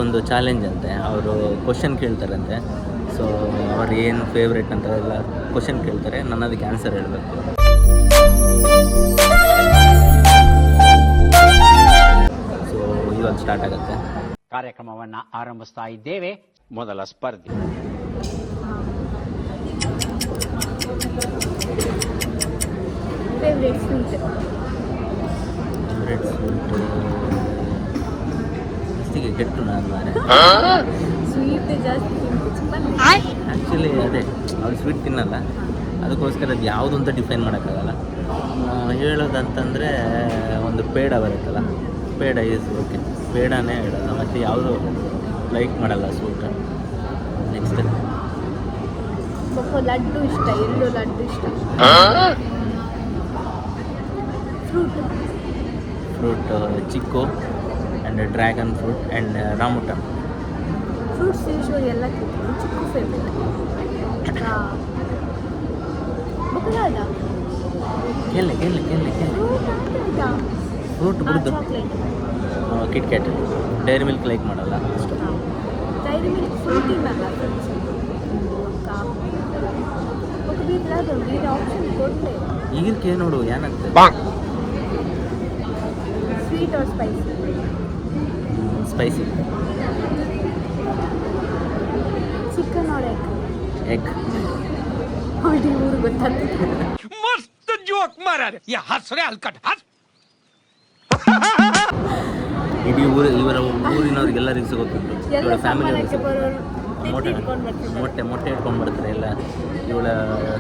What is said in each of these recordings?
ಒಂದು ಚಾಲೆಂಜ್ ಅಂತೆ. ಅವರು ಕ್ವಶನ್ ಕೇಳ್ತಾರಂತೆ. ಸೊ ಅವ್ರು ಏನು ಫೇವ್ರೇಟ್ ಅಂತ ಎಲ್ಲ ಕ್ವಶನ್ ಕೇಳ್ತಾರೆ, ನಾನು ಅದಕ್ಕೆ ಆನ್ಸರ್ ಹೇಳಬೇಕು. ಸೊ ಇವಾಗ ಸ್ಟಾರ್ಟ್ ಆಗುತ್ತೆ. ಕಾರ್ಯಕ್ರಮವನ್ನು ಆರಂಭಿಸ್ತಾ ಇದ್ದೇವೆ. ಮೊದಲ ಸ್ಪರ್ಧೆ. ಫೇವ್ರೇಟ್ ಸ್ವೀಟ್ ಫಸ್ಟಿಗೆ ಕೆಟ್ಟು ನಾನು ಮಾರೆ ಸ್ವೀಟ್ ಜಾಸ್ತಿ ಆ್ಯಕ್ಚುಲಿ ಅದೇ ಅವ್ರು ಸ್ವೀಟ್ ತಿನ್ನಲ್ಲ, ಅದಕ್ಕೋಸ್ಕರ ಅದು ಯಾವುದು ಅಂತ ಡಿಫೈನ್ ಮಾಡೋಕ್ಕಾಗಲ್ಲ. ಹೇಳೋದಂತಂದರೆ ಒಂದು ಪೇಡ ಬರುತ್ತಲ್ಲ, ಪೇಡ ಈಸ್ ಓಕೆ, ಪೇಡನೇ ಹೇಳೋದು. ಮತ್ತು ಯಾವುದು ಲೈಕ್ ಮಾಡಲ್ಲ ಸ್ವೀಟ್. ನೆಕ್ಸ್ಟ್ ಲಡ್ಡು ಇಷ್ಟ, ಎಲ್ಲೋ ಲಡ್ಡು ಇಷ್ಟ. Fruit chikoo and dragon fruit and rambutan. Fruits usually ಎಲ್ಲ ತಿಂತೀನಿ, ಚಿಕ್ಕು ಫೇವ್ರೇಟ್. ಕೇಳಿ ಫ್ರೂಟ್ ಬಿಡ್ದು chocolate, Kit Kat, Dairy Milk like ಮಾಡಲ್ಲ ಅಷ್ಟು. ಡೈರಿ ಮಿಲ್ಕ್ ಫುಲ್ ತಿನ್ನಲ್ಲ. ಬೇರೆ ಆಪ್ಷನ್ ಕೊಡಲೇ. ಈಗಕ್ಕೆ ನೋಡು ಏನಾಗ್ತದೆ. Sweet or spicy? Spicy. Chicken or egg? Egg. ಅವ್ರಿಗೆ ಊರು ಗೊತ್ತಾಗ್ತದೆ. ಮಸ್ತ್ ಜೋಕ್ ಮಾರಾರೆ, ಯಾ ಹಸ್ರೆ ಅಲ್ಕಟ್ ಹಸ್. ಇಡೀ ಇವರ ಊರಿನವ್ರಿಗೆಲ್ಲರಿಗೂ ಸಿಗುತ್ತುಂಟು. ಇವಳ ಫ್ಯಾಮಿಲಿ ಮೊಟ್ಟೆ ಇಟ್ಕೊಂಡು ಬರ್ತಾರೆ ಎಲ್ಲ. ಇವಳ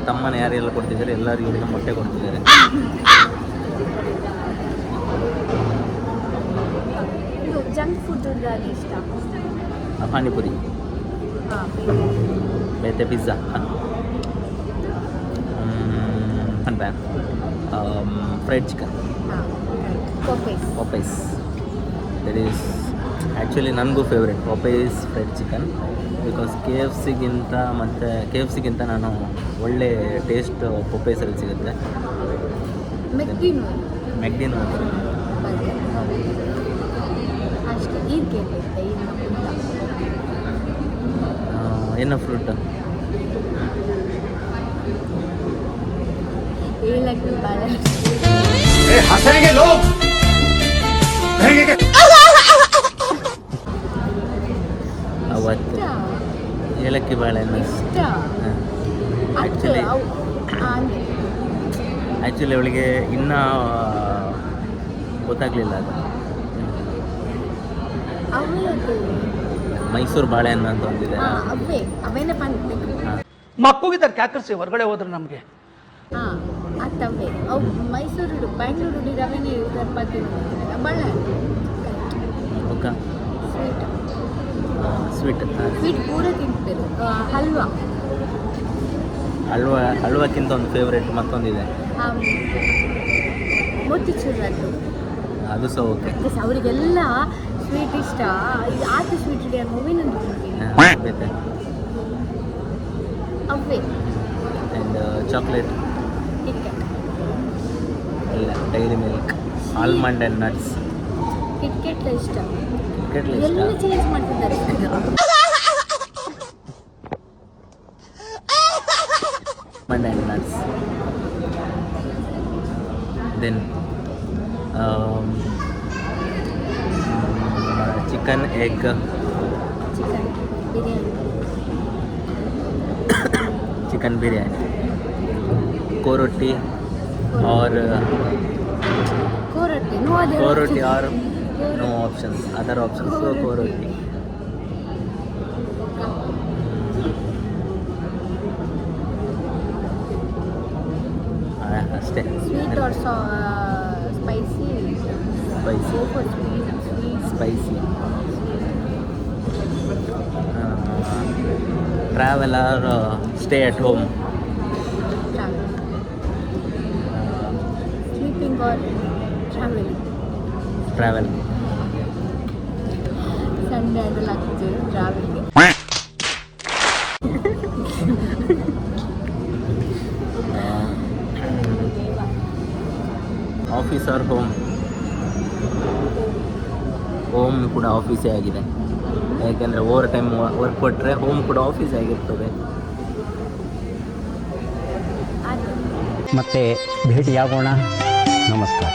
ತಮ್ಮನ ಯಾರೆಲ್ಲ ಕೊಡ್ತಿದ್ದಾರೆ, ಎಲ್ಲರೂ ಇವಳಿಗೆ ಮೊಟ್ಟೆ ಕೊಡ್ತಿದ್ದಾರೆ. ಜಂಕ್ ಫುಡ್ ಇಷ್ಟ. ಪಾನಿಪುರಿ, ಬೇತೆ pizza, fried chicken, Popeyes. That is actually ನನಗೂ favourite Popeyes fried chicken. Because KFCಗಿಂತ ನಾನು ಒಳ್ಳೆ ಟೇಸ್ಟ್ ಪಾಪೈಸಲ್ಲಿ ಸಿಗುತ್ತೆ. ಮೆಕ್ಡಿನೋ ಏನು ಫ್ರೂಟ್? ಅವತ್ತು ಏಲಕ್ಕಿ ಬಾಳೆಹಣ್ಣು ಇಷ್ಟ. ಆ್ಯಕ್ಚುಲಿ ಅವಳಿಗೆ ಇನ್ನೂ ಗೊತ್ತಾಗಲಿಲ್ಲ ಅದು. ಮೈಸೂರು ಬಾಳೆಹಣ್ಣು ಅಂತ ಒಂದಿದೆ. ಮಕ್ಕಳಿದ್ದಾರೆ ಕ್ಯಾಕರ್ಸಿ ಹೊರಗಡೆ ಹೋದ್ರೆ ನಮಗೆ. ಅತ್ತವೇ ಅವು ಮೈಸೂರು ಬ್ಯಾಂಗ್ಳೂರು ರವೆನೇ ಬಾಳೆಹಣ್ಣು. ಓಕೆ. ಸ್ವೀಟ್ ಪೂರ ತಿಂತೇವೆ. ಹಲ್ವಕ್ಕಿಂತ ಒಂದು ಫೇವ್ರೇಟ್ ಮತ್ತೊಂದಿದೆ, ಮೋತಿಚೂರ್. ಅದು ಸಹ ಓಕೆ. ಅವರಿಗೆಲ್ಲ ಸ್ವೀಟ್ ಇಷ್ಟ. ಆತ ಸ್ವೀಟ್ ಇದೆ ಮೂವಿ ನೋಡ್ತೀನಿ. ಅವೇ ಆ್ಯಂಡ್ ಚಾಕ್ಲೇಟ್ ಕಿಟ್ಕ್ಯಾಟ್ ಇಲ್ಲ, Dairy Milk, almond and nuts. KitKat ಇಷ್ಟ. ಕಿಟ್ಕ್ಯಾಟ್ ಎಲ್ಲ ಚೇಂಜ್ ಮಾಡ್ತಿದ್ದಾರೆ. Almond and nuts. Then chicken egg, chicken biryani, कोरोटी और no options, other options. so कोरोटी. ಅಷ್ಟೇ. Sweet or spicy? Spicy. travel or stay at home? Sleeping or traveling? Travel. Sunday and lucky traveling. Office or home? Home ಕೂಡ ಆಫೀಸೇ ಆಗಿದೆ. ಯಾಕೆಂದರೆ over time work ಕೊಟ್ಟರೆ home ಕೂಡ office ಆಗಿರ್ತದೆ. ಅದು ಮತ್ತೆ ಭೇಟಿಯಾಗೋಣ. ನಮಸ್ಕಾರ.